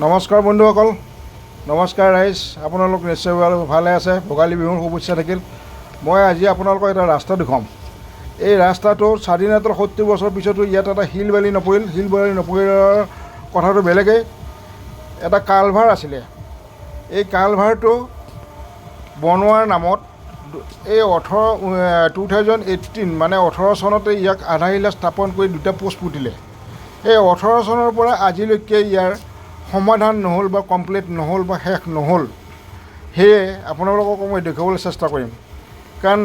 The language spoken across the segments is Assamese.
নমস্কাৰ বন্ধুসকল, নমস্কাৰ ৰাইজ। আপোনালোক নিশ্চয় ভালে আছে। ভোগালী বিহুৰ শুভেচ্ছা থাকিল। মই আজি আপোনালোকক এটা ৰাস্তা দেখুৱাম। এই ৰাস্তাটো স্বাধীনতাৰ ৭০ বছৰ পিছতো ইয়াত এটা শিল বালি নপৰিলৰ কথাটো বেলেগেই। এটা কালভাৰ আছিলে। এই কালভাৰটো বনোৱাৰ নামত এই 2018 মানে 18 চনতে ইয়াক আধাৰশিলা স্থাপন কৰি দুটা পোষ্ট পুতিলে। এই 18 চনৰ পৰা আজিলৈকে ইয়াৰ সমাধান নহ'ল বা কমপ্লিট নহ'ল বা শেষ নহ'ল। সেয়ে আপোনালোকক মই দেখুৱাবলৈ চেষ্টা কৰিম। কাৰণ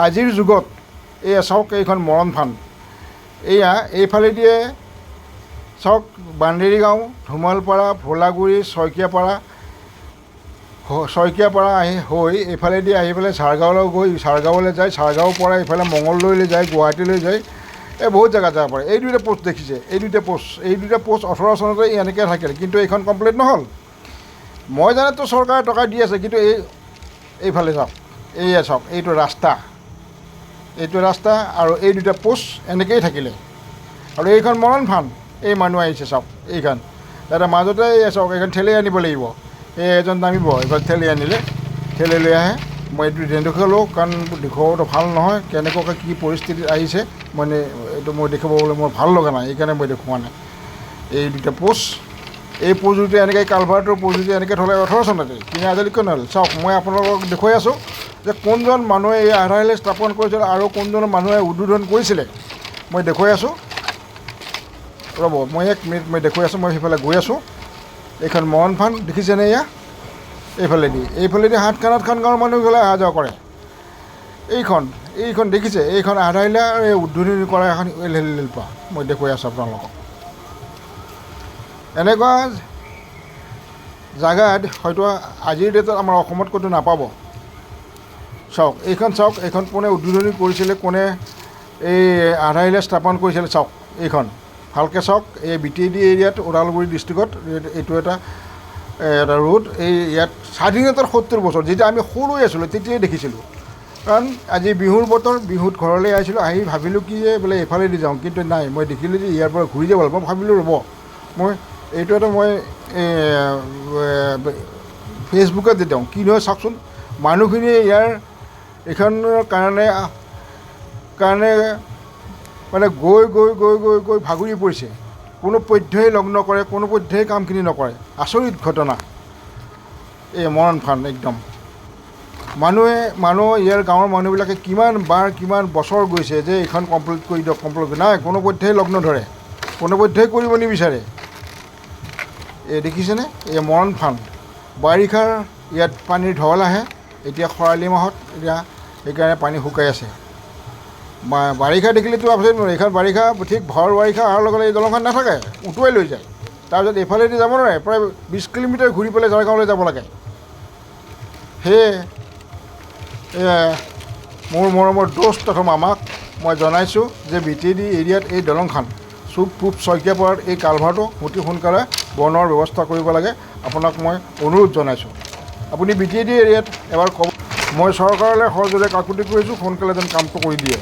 আজিৰ যুগত চাওক, এইখন মৰণ ফান্দ। এইফালেদিয়ে চাওক, বান্দেৰী গাঁও, ধুমালপাৰা, ভোলাগুৰি, শইকীয়াপাৰা হৈ এইফালেদি আহি পেলাই চাৰগাঁৱলৈ যায়। চাৰগাঁৱৰ পৰা এইফালে মঙলদৈলৈ যায়, গুৱাহাটীলৈ যায়। বহুত জেগাত যাব পাৰে। এই দুটা পোষ্ট দেখিছে, এই দুটা পোষ্ট 18 চনতে এনেকৈ থাকিল, কিন্তু এইখন কমপ্লিট নহ'ল। মই জানাতো চৰকাৰে টকা দি আছে, কিন্তু এইফালে চাওক, চাওক, এইটো ৰাস্তা আৰু এই দুটা পোষ্ট এনেকৈয়ে থাকিলে। আৰু এইখন মৰণ ফান্দ। এই মানুহ আহিছে চাওক, এইখন তাতে মাজতে চাওক, এইখন ঠেলি আনিব লাগিব। এজন নামিব, এইখন ঠেলি আনিলে, ঠেলি লৈ আহে। মই এইটো নেদেখালোঁ, কাৰণ দেখুৱাটো ভাল নহয়। কেনেকুৱাকৈ কি পৰিস্থিতিত আহিছে মানে এইটো মই দেখাবলৈ মোৰ ভাল লগা নাই, এইকাৰণে মই দেখুওৱা নাই। এই দুটা পোষ্ট, এই পোষ্টটোতে এনেকৈ কালভাৰটোৰ পোষ্টটোতে এনেকৈ থ'লে 18 চনতে, কিন্তু আজিলৈকে নহ'ল। চাওক, মই আপোনালোকক দেখুৱাই আছোঁ যে কোনজন মানুহে এই আধাৰশিলা স্থাপন কৰিছিল আৰু কোনজন মানুহে উদ্বোধন কৰিছিলে। মই দেখুৱাই আছোঁ, ৰ'ব, মই 1 মিনিট মই দেখুৱাই আছোঁ। মই সেইফালে গৈ আছোঁ। এইখন মৰণ ফান্দ দেখিছেনে? এইফালেদি 7খন গাঁৱৰ মানুহ এইফালে অহা যোৱা কৰে। এইখন দেখিছে? এইখন আধাৰশিলা আৰু এই উদ্বোধনী কৰা এখন পৰা মই দেখুৱাই আছোঁ আপোনালোকক। এনেকুৱা জেগাত হয়তো আজিৰ ডেটত আমাৰ অসমত ক'তো নাপাব। চাওক, এইখন কোনে উদ্বোধনী কৰিছিলে, কোনে এই আধাৰশিলা স্থাপন কৰিছিলে, চাওক এইখন ভালকৈ চাওক। এই BTD এৰিয়াত, ওদালগুৰি ডিষ্ট্ৰিক্টত এইটো এটা ৰোড। ইয়াত স্বাধীনতাৰ 70 বছৰ, যেতিয়া আমি সৰু আছিলোঁ তেতিয়াই দেখিছিলোঁ। কাৰণ আজি বিহুৰ বতৰ, বিহুত ঘৰলৈ আহিছিলোঁ, আহি ভাবিলোঁ কি বোলে এইফালেদি যাওঁ, কিন্তু নাই, মই দেখিলোঁ যে ইয়াৰ পৰা ঘূৰি যাব লাগিব। মই ভাবিলোঁ ৰ'ব, এইটো এটা ফেচবুকত দি দিওঁ, কি নহয় চাওকচোন। মানুহখিনিয়ে এইখনৰ কাৰণে মানে গৈ ভাগৰি পৰিছে। কোনো পধ্যেই লগ নকৰে, কোনো পধ্যেই কামখিনি নকৰে। আচৰিত ঘটনা। এই মৰণ ফান্দ একদম। মানুহ ইয়াৰ গাঁৱৰ মানুহবিলাকে কিমান বছৰ গৈছে যে এইখন কমপ্লিট কৰি দিয়ক, নাই, কোনো পধ্যেই লগ নধৰে, কোনো পধ্যেই কৰিব নিবিচাৰে। দেখিছেনে? এই মৰণ ফান্দ। বাৰিষাৰ ইয়াত পানীৰ ঢল আহে। এতিয়া খৰালি মাহত সেইকাৰণে পানী শুকাই আছে। বাৰিষা দেখিলেতো আপুনি, এইখন বাৰিষা ঠিক ভৰ বাৰিষা অহাৰ লগে লগে এই দলংখন নাথাকে, উটুৱাই লৈ যায়। তাৰপিছত এইফালেদি যাব নোৱাৰে, প্ৰায় 20 কিলোমিটাৰ ঘূৰি পেলাই ঝাৰগাঁৱলৈ যাব লাগে। সেয়ে মোৰ মৰমৰ দোস্ত তথা মামাক মই জনাইছোঁ যে BTD এৰিয়াত এই দলংখন পূব শইকীয়াপাৰাত এই কালভাৰটো অতি সোনকালে বনোৱাৰ ব্যৱস্থা কৰিব লাগে। আপোনাক মই অনুৰোধ জনাইছোঁ, আপুনি BTD এৰিয়াত এবাৰ ক'ব। মই চৰকাৰলৈ সহযোগে কাকুতি কৰিছোঁ, সোনকালে যেন কামটো কৰি দিয়ে।